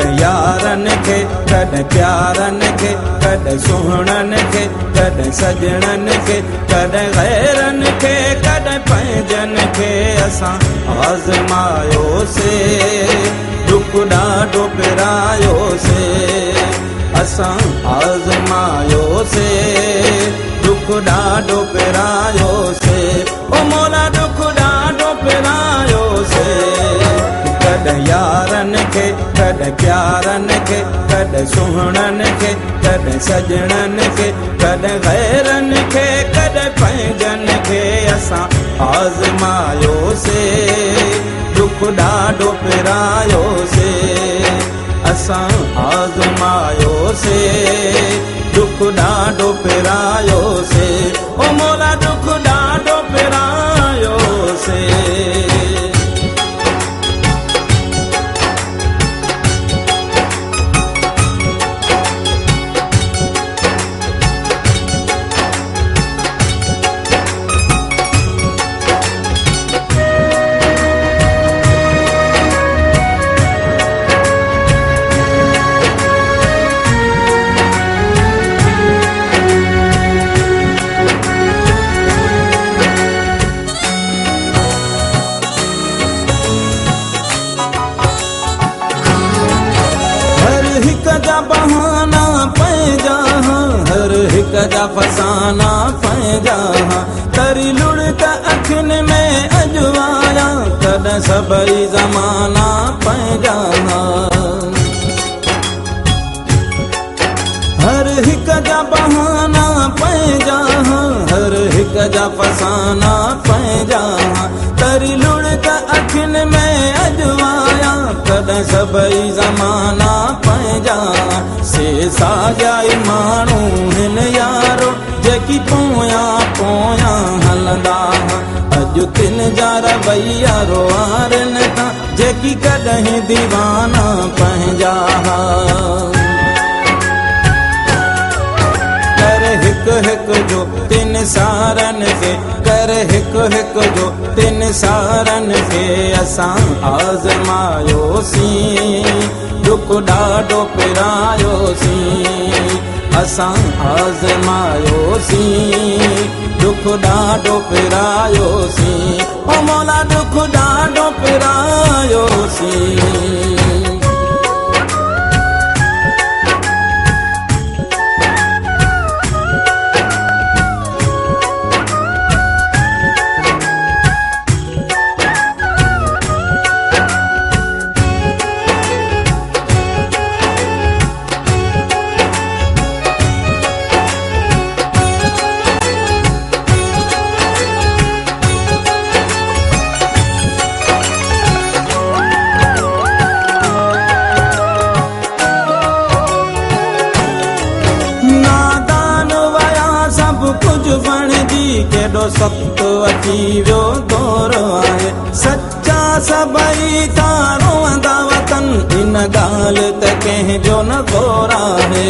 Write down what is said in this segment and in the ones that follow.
कॾहिं यारनि खे कॾहिं प्यारनि खे कॾहिं सुहिणनि खे कॾहिं सजणनि खे कॾहिं गैरनि खे कॾहिं पंहिंजनि खे असां आज़मायोसीं दुख ॾाढो पिरायोसीं असां आज़मायोसीं दुख ॾाढो पिरायोसीं ओ मौला दुख ॾाढो पिरायोसीं कॾहिं यारनि खे कॾहिं प्यारनि खे कॾहिं सुहिणनि खे कॾहिं सजणनि खे कॾहिं गैरनि खे कॾहिं पंहिंजनि खे असां आज़मायोसीं दुख ॾाढो पिरायोसीं असां आज़मायोसीं दुख ॾाढो पिरायोसीं ओ मौला दुख ॾाढो पिरायोसीं बहाना पंहिंजा हर हिक जा फसाना पंहिंजा तरी लुड़ त अखियुनि में अजवाया कॾहिं सभई ज़माना पंहिंजा हर हिक जा बहाना पंहिंजा हर हिक जा फसाना पंहिंजा तरी लुड़ त अखियुनि में अजवाया कॾहिं सभई ज़माना पंहिंजा से साॻियाई माण्हू हिन यारो जेकी पोयां पोयां हलंदा अॼु तिन जा रवैया रोआरनि था जेकी कॾहिं दीवाना पंहिंजा कर हिकु हिकु जो तिन सारनि खे कर हिकु हिकु जो तिन सारनि खे असां आज़मायोसीं दुख ॾाढो पिरायोसीं असां आज़मायोसीं दुख ॾाढो पिरायोसीं ओ मौला दुख ॾाढो पिरायोसीं केॾो सख़्तु अची वियो दौर आहे सचा सभई था रोअंदा वतन इन ॻाल्हि त कंहिंजो न गौर आहे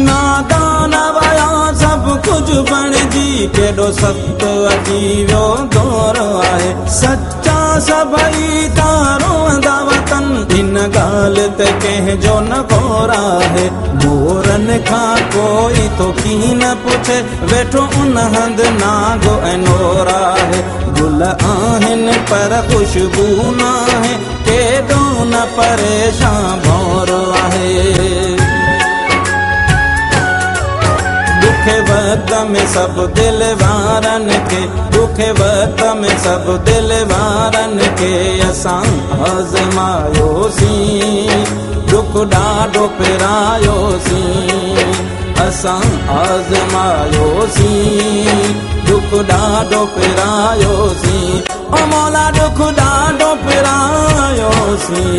नादान वया सभु कुझु बणिजी केॾो सख़्तु अची वियो दौर आहे सचा सभई था रोअंदा वतन इन ॻाल्हि त कंहिंजो न गौर आहे मोरनि खां कोई तो की न पुछे वेठो उन हंधि नागो ऐं नोर आहे गुल आहिनि पर ख़ुशबू न आहे केॾो न परेशान भौर आहे दुखे वक़्त में सभु दिल वारनि खे दुखे वक़्त में सभु दिल वारनि खे असां आज़मायोसीं दुख ॾाढो पिरायोसीं असां आज़मायोसीं दुख ॾाढो पिरायोसीं ओ मौला दुख ॾाढो पिरायोसीं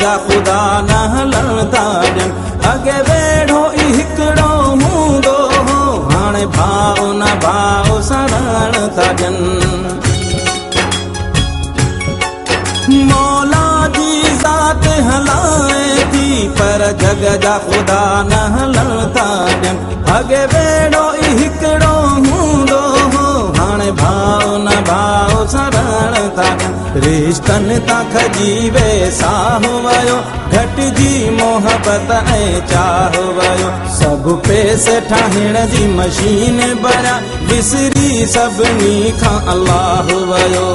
जा ख़ुदा न हलण था ॾियनि। अॻे वेढ़ो ई हिकिड़ो हूंदो हो, हाणे भाउ न भाउ सां रहण था ॾियनि। मौला जी ज़ात हलाए थी पर जग जा ख़ुदा न हलण था ॾियनि। अॻे वेढ़ो ई हिकिड़ो हूंदो हो, हाणे भाउ न भाउ सां रहण था ॾियनि। रिश्तनि तां खजी वेसाह वियो, घटिजी मोहबत ऐं चाह वियो। सभु पैसे ठाहिण जी मशीन बणिया, विसरी सभिनी खां अलाह वियो।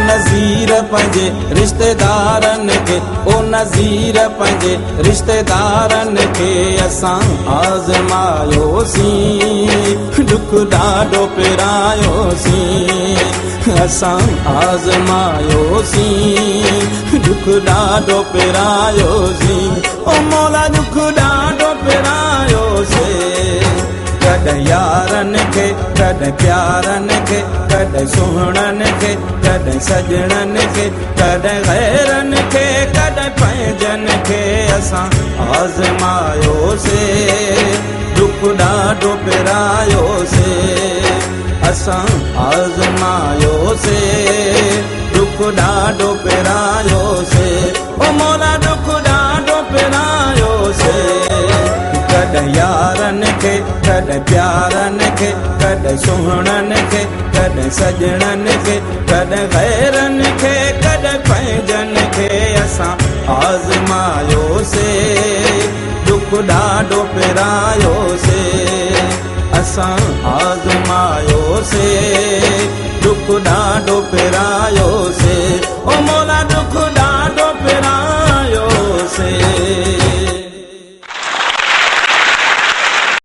नज़ीर पंहिंजे रिश्तेदारनि खे, ओ नज़ीर पंहिंजे रिश्तेदारनि खे असां आज़मायोसीं, दुख ॾाढो पिरायोसीं। असां आज़मायोसीं, दुख ॾाढो पिरायोसीं। ओ मौला दुख ॾाढो पिरायोसीं। कॾहिं यारनि खे, कॾहिं प्यारनि खे, कॾहिं सुहिणनि खे, कॾहिं सजणनि खे, कॾहिं गैरनि खे, कॾहिं पंहिंजनि खे असां आज़मायोसीं, दुख ॾाढो पिरायोसीं। असां आज़मायोसीं, दुख ॾाढो पिरायोसीं। ओ मौला दुख ॾाढो पिरायोसीं। कॾहिं यारनि खे, कॾहिं प्यारनि खे, कॾहिं सुहिणनि खे, कॾहिं सजणनि खे, कॾहिं गैरनि खे, कॾहिं पंहिंजनि खे असां आज़मायोसीं, दुख ॾाढो पिरायोसीं। असां आज़मायोसीं, दुख ॾाढो पिरायोसीं। ओ मौला दुख ॾाढो पिरायोसीं। कॾहिं यारनि खे, कॾहिं प्यारनि खे, कॾहिं सुहिणनि खे, कॾहिं सजणनि खे, कॾहिं गैरनि खे, कॾहिं पंहिंजनि खे असां आज़मायोसीं, दुख ॾाढो पिरायोसीं। असां आज़मायोसीं, दुख ॾाढो पिरायोसीं। ओ